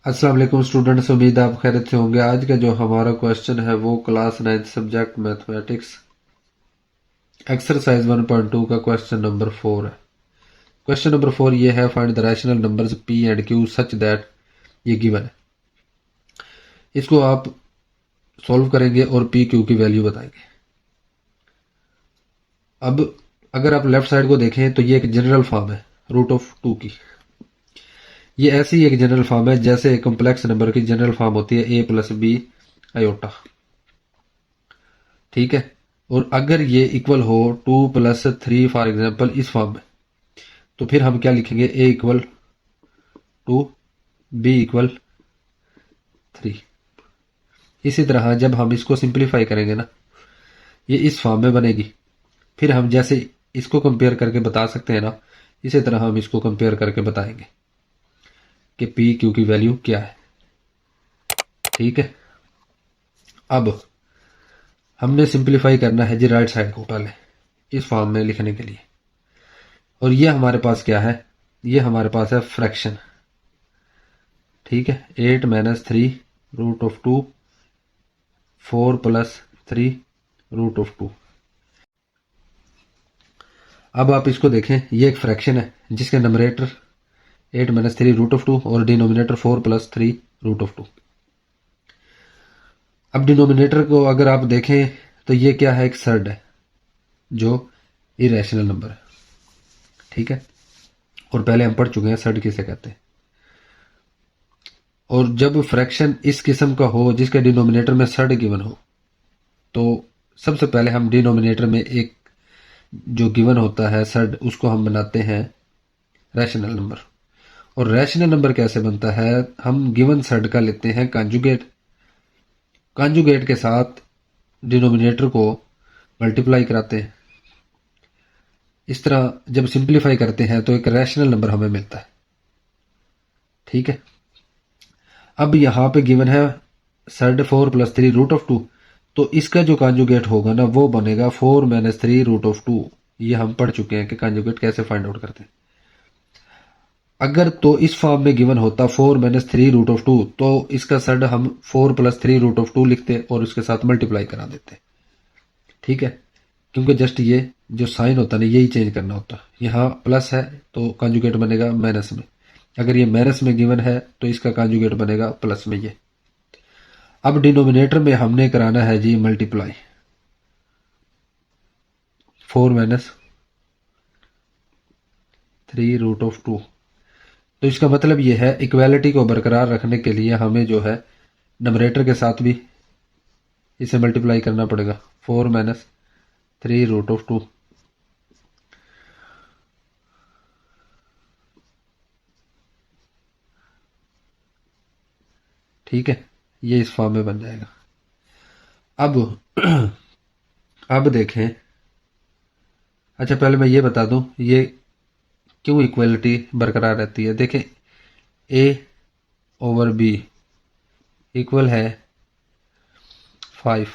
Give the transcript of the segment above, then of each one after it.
अस्सलाम वालेकुम स्टूडेंट्स, उम्मीद आप खैरियत से होंगे। आज का जो हमारा क्वेश्चन है वो क्लास 9 सब्जेक्ट मैथमेटिक्स एक्सरसाइज 1.2 का क्वेश्चन नंबर 4 है। क्वेश्चन नंबर 4 ये है, find the rational numbers P and Q such that, ये गिवन है। इसको आप सॉल्व करेंगे और पी क्यू की वैल्यू बताएंगे। अब अगर आप लेफ्ट साइड को देखें तो ये एक जनरल फॉर्म है रूट ऑफ 2 की। ये ऐसी एक जनरल फॉर्म है जैसे एक कॉम्प्लेक्स नंबर की जनरल फॉर्म होती है ए प्लस बी आयोटा। ठीक है। और अगर ये इक्वल हो 2+3 फॉर एग्जाम्पल इस फॉर्म में, तो फिर हम क्या लिखेंगे, ए इक्वल 2, बी इक्वल 3। इसी तरह जब हम इसको सिंप्लीफाई करेंगे ना, ये इस फॉर्म में बनेगी। फिर हम जैसे इसको कंपेयर करके बता सकते हैं ना, इसी तरह हम इसको कंपेयर करके बताएंगे कि पी क्यू की वैल्यू क्या है। ठीक है। अब हमने सिंप्लीफाई करना है जी राइट साइड को पहले इस फॉर्म में लिखने के लिए। और ये हमारे पास क्या है, ये हमारे पास है फ्रैक्शन। ठीक है। 8-3 √2, 4+3 √2। अब आप इसको देखें, ये एक फ्रैक्शन है जिसके नंबरेटर 8-3 √2 और डिनोमिनेटर 4+3 √2। अब डिनोमिनेटर को अगर आप देखें तो ये क्या है, एक सर्ड है जो इरेशनल नंबर है। ठीक है। और पहले हम पढ़ चुके हैं सर्ड किसे कहते हैं। और जब फ्रैक्शन इस किस्म का हो जिसके डिनोमिनेटर में सर्ड गिवन हो, तो सबसे पहले हम डिनोमिनेटर में एक जो गिवन होता है सर्ड, उसको हम बनाते हैं रैशनल नंबर। और रैशनल नंबर कैसे बनता है, हम गिवन सर्ड का लेते हैं कांजुगेट। कांजुगेट के साथ डिनोमिनेटर को मल्टीप्लाई कराते हैं। इस तरह जब सिंप्लीफाई करते हैं तो एक रैशनल नंबर हमें मिलता है। ठीक है। अब यहां पे गिवन है सर्ड 4+3 √2, तो इसका जो कांजुगेट होगा ना वो बनेगा 4-3 √2। ये हम पढ़ चुके हैं कि कांजुगेट कैसे फाइंड आउट करते हैं। अगर तो इस फॉर्म में गिवन होता 4-3 √2, तो इसका सर्ड हम 4+3 √2 लिखते और उसके साथ मल्टीप्लाई करा देते। ठीक है। क्योंकि जस्ट ये जो साइन होता है ना, यही चेंज करना होता। यहाँ प्लस है तो कांजुगेट बनेगा माइनस में, अगर ये माइनस में गिवन है तो इसका कांजुगेट बनेगा प्लस में। ये अब डिनोमिनेटर में हमने कराना है जी मल्टीप्लाई 4-3 √2। तो इसका मतलब ये है इक्वालिटी को बरकरार रखने के लिए हमें जो है नंबरेटर के साथ भी इसे मल्टीप्लाई करना पड़ेगा 4-3 √2। ठीक है। ये इस फॉर्म में बन जाएगा। अब अब देखें, अच्छा पहले मैं ये बता दूं ये क्यों इक्वलिटी बरकरार रहती है। देखें, a/b इक्वल है 5,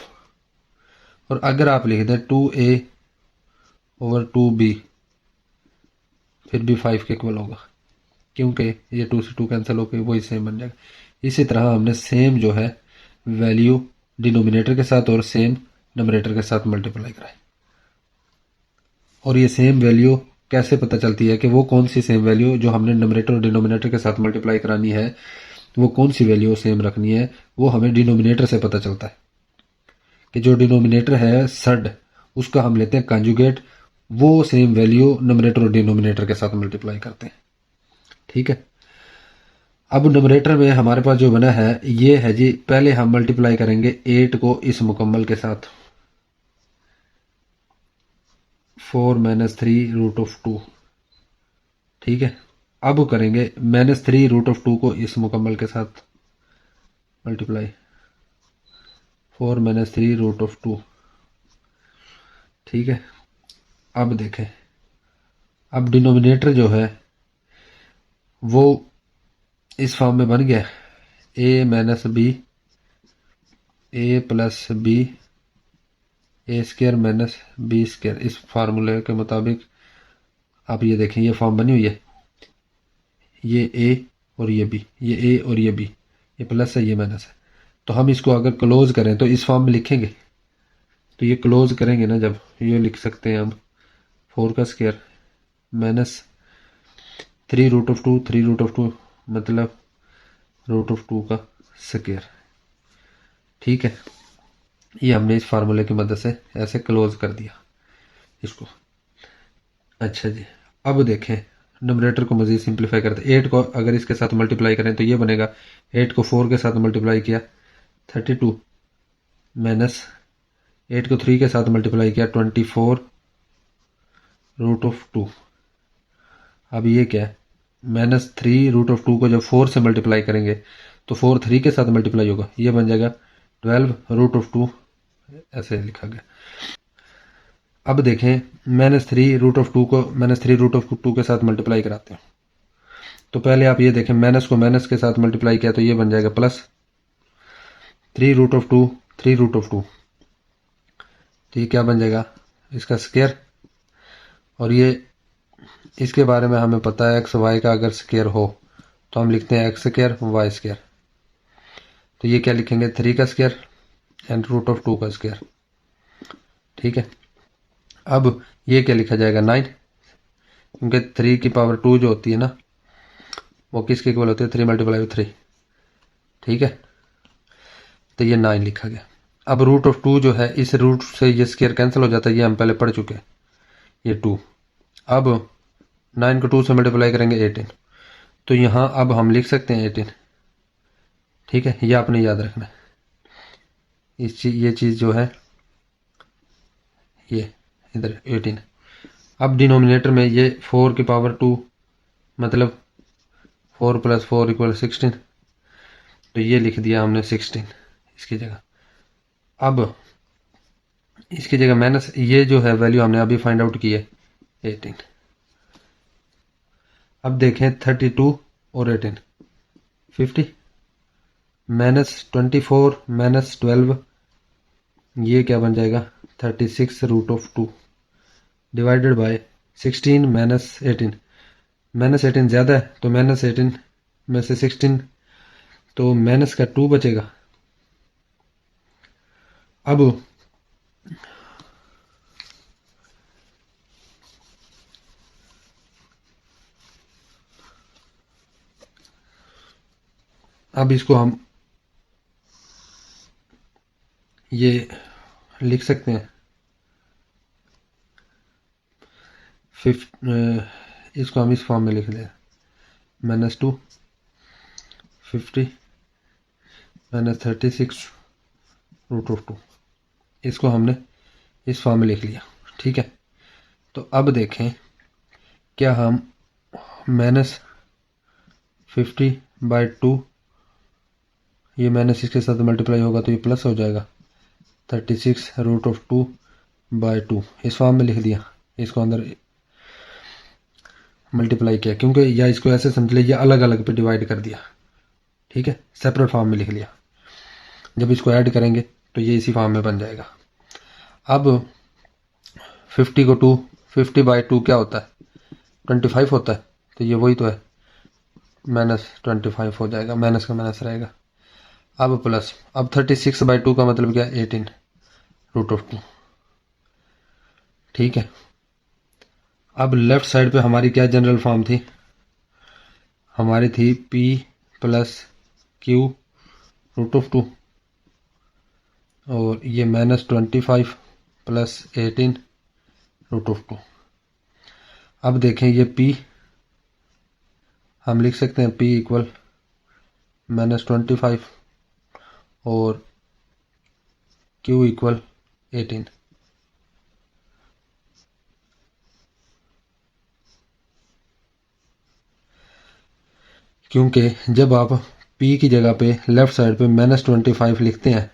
और अगर आप लिख दें 2a/2b फिर भी 5 के इक्वल होगा, क्योंकि ये 2 से 2 कैंसिल होकर वही सेम बन जाएगा। इसी तरह हमने सेम जो है वैल्यू डिनोमिनेटर के साथ और सेम नंबरेटर के साथ मल्टीप्लाई कराए। और ये सेम वैल्यू कैसे पता चलती है कि वो कौन सी सेम वैल्यू जो हमने नंबरेटर और डिनोमिनेटर के साथ मल्टीप्लाई करानी है, वो कौन सी वैल्यू सेम रखनी है, वो हमें डिनोमिनेटर से पता चलता है। कि जो डिनोमिनेटर है सर्ड, उसका हम लेते हैं कंजुगेट, वो सेम वैल्यू नंबरेटर और डिनोमिनेटर के साथ मल्टीप्लाई करते हैं। ठीक है। अब नंबरेटर में हमारे पास जो बना है ये है जी, पहले हम मल्टीप्लाई करेंगे 8 को इस मुकम्मल के साथ 4-3 √2। ठीक है। अब करेंगे -3 √2 को इस मुकम्मल के साथ मल्टीप्लाई 4-3 √2। ठीक है। अब देखें, अब डिनोमिनेटर जो है वो इस फॉर्म में बन गया, a-b a+b a² - b²। इस फार्मूले के मुताबिक आप ये देखें, ये फॉर्म बनी हुई है, ये a और ये बी, ये ए और ये बी, ये प्लस है ये माइनस है। तो हम इसको अगर क्लोज करें तो इस फॉर्म में लिखेंगे, तो ये क्लोज करेंगे ना जब, ये लिख सकते हैं हम 4 का स्क्वायर माइनस 3√2, 3√2 मतलब √2 का स्क्वायर। ठीक है, ये हमने इस फार्मूले की मदद से ऐसे क्लोज कर दिया इसको। अच्छा जी, अब देखें नंबरेटर को मज़ीद सिंप्लीफाई करते हैं। 8 को अगर इसके साथ मल्टीप्लाई करें तो ये बनेगा, 8 को 4 के साथ मल्टीप्लाई किया 32 माइनस 8 को 3 के साथ मल्टीप्लाई किया 24√2। अब ये क्या है, -3√2 को जब 4 से मल्टीप्लाई करेंगे तो 4 3 के साथ मल्टीप्लाई होगा, ये बन जाएगा 12√2, ऐसे लिखा गया। अब देखें -3√2 को -3√2 के साथ मल्टीप्लाई कराते हैं। तो पहले आप ये देखें, माइनस को माइनस के साथ मल्टीप्लाई किया तो ये बन जाएगा प्लस 3√2, 3√2, तो ये क्या बन जाएगा इसका स्क्वायर। और ये इसके बारे में हमें पता है एक्स वाई का अगर स्क्वायर हो तो हम लिखते हैं एक्स स्क्वायर वाई स्क्वायर। तो ये क्या लिखेंगे 3 का स्क्वायर एंड √2 का स्क्वायर। ठीक है, अब ये क्या लिखा जाएगा 9, क्योंकि 3 की पावर 2 जो होती है ना वो किसके इक्वल होती है 3 × 3। ठीक है, तो ये 9 लिखा गया। अब √2 जो है इस रूट से ये स्क्वायर कैंसिल हो जाता है, ये हम पहले पढ़ चुके हैं, ये 2। अब 9 को 2 से मल्टीप्लाई करेंगे 18, तो यहाँ अब हम लिख सकते हैं 18। ठीक है, ये आपने याद रखना है, ये चीज़ जो है ये इधर 18। अब डिनोमिनेटर में ये 4 की पावर 2 मतलब 4 + 4 = 16, तो ये लिख दिया हमने 16 इसकी जगह। अब इसकी जगह माइनस ये जो है वैल्यू हमने अभी फाइंड आउट की है 18। अब देखें 32 और 18 50 -24 -12, ये क्या बन जाएगा 36√2 डिवाइडेड बाय 16 -18। -18 ज़्यादा है तो -18 में से 16 तो माइनस का 2 बचेगा। अब इसको हम ये लिख सकते हैं इसको हम इस फॉर्म में लिख लें -2 50 -36√2, इसको हमने इस फॉर्म में लिख लिया। ठीक है, तो अब देखें क्या हम -50/2 ये माइनस इसके साथ मल्टीप्लाई होगा तो ये प्लस हो जाएगा 36√2/2, इस फॉर्म में लिख दिया, इसको अंदर मल्टीप्लाई किया, क्योंकि या इसको ऐसे समझ लीजिए अलग अलग पे डिवाइड कर दिया। ठीक है, सेपरेट फॉर्म में लिख लिया। जब इसको ऐड करेंगे तो ये इसी फॉर्म में बन जाएगा। अब 50/2 क्या होता है 25 होता है, तो ये वही तो है -25 हो जाएगा, माइनस का माइनस रहेगा। अब प्लस, अब 36/2 का मतलब क्या 18√2। ठीक है, अब लेफ्ट साइड पे हमारी क्या जनरल फॉर्म थी, हमारी थी P + Q√2 और ये -25 + 18√2। अब देखें ये P हम लिख सकते हैं P = -25 और Q = 18। क्योंकि जब आप P की जगह पे लेफ्ट साइड पे -25 लिखते हैं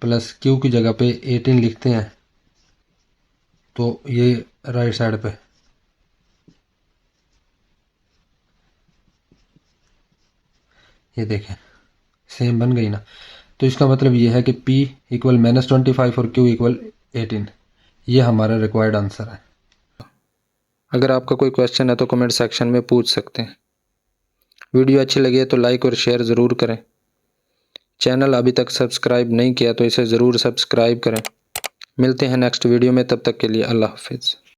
प्लस Q की जगह पे 18 लिखते हैं तो ये राइट साइड पे ये देखें सेम बन गई ना। तो इसका मतलब ये है कि P = -25 और Q = 18, ये हमारा रिक्वायर्ड आंसर है। अगर आपका कोई क्वेश्चन है तो कमेंट सेक्शन में पूछ सकते हैं। वीडियो अच्छी लगी तो लाइक और शेयर ज़रूर करें। चैनल अभी तक सब्सक्राइब नहीं किया तो इसे ज़रूर सब्सक्राइब करें। मिलते हैं नेक्स्ट वीडियो में, तब तक के लिए अल्लाह हाफिज़।